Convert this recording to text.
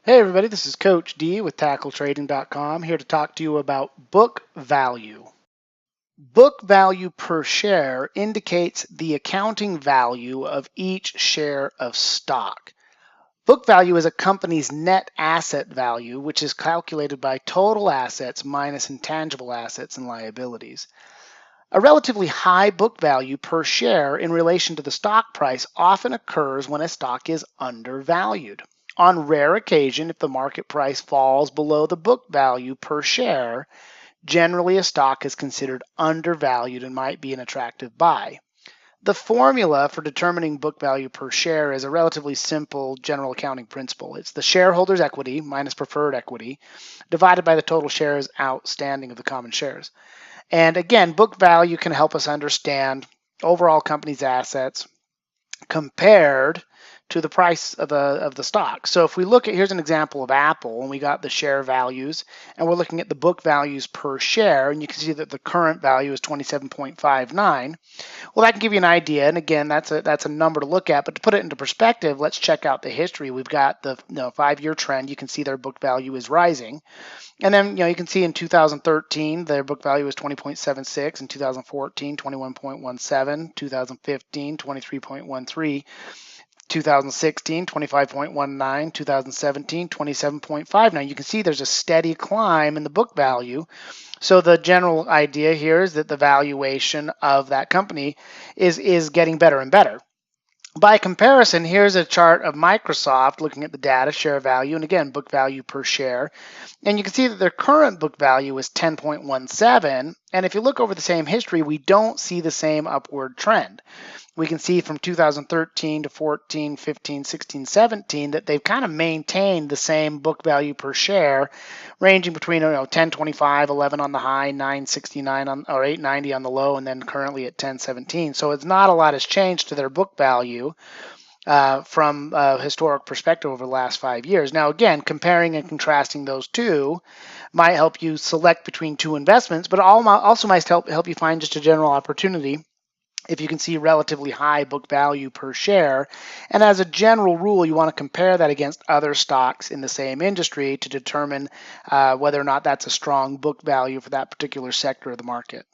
Hey everybody, this is Coach D with TackleTrading.com here to talk to you about book value. Book value per share indicates the accounting value of each share of stock. Book value is a company's net asset value, which is calculated by total assets minus intangible assets and liabilities. A relatively high book value per share in relation to the stock price often occurs when a stock is undervalued. On rare occasion, if the market price falls below the book value per share, generally a stock is considered undervalued and might be an attractive buy. The formula for determining book value per share is a relatively simple general accounting principle. It's the shareholders' equity minus preferred equity divided by the total shares outstanding of the common shares. And again, book value can help us understand overall company's assets compared to the price of the stock. So if we look at, here's an example of Apple, and we got the share values, and we're looking at the book values per share, and you can see that the current value is 27.59. Well, that can give you an idea, and again, that's a number to look at. But to put it into perspective, let's check out the history. We've got the 5-year trend. You can see their book value is rising. And then, you can see in 2013, their book value was 20.76. In 2014, 21.17. 2015, 23.13. 2016, 25.19. 2017, 27.59. You can see there's a steady climb in the book value. So the general idea here is that the valuation of that company is getting better and better. By comparison, here's a chart of Microsoft looking at the data, share value, and again, book value per share. And you can see that their current book value is 10.17. And if you look over the same history, we don't see the same upward trend. We can see from 2013 to 14, 15, 16, 17 that they've kind of maintained the same book value per share, ranging between 10.25, 11 on the high, 9.69 on, or 8.90 on the low, and then currently at 10.17. So it's not a lot has changed to their book value from a historic perspective over the last 5 years. Now, again, comparing and contrasting those two might help you select between two investments, but also might help you find just a general opportunity if you can see relatively high book value per share. And as a general rule, you want to compare that against other stocks in the same industry to determine whether or not that's a strong book value for that particular sector of the market.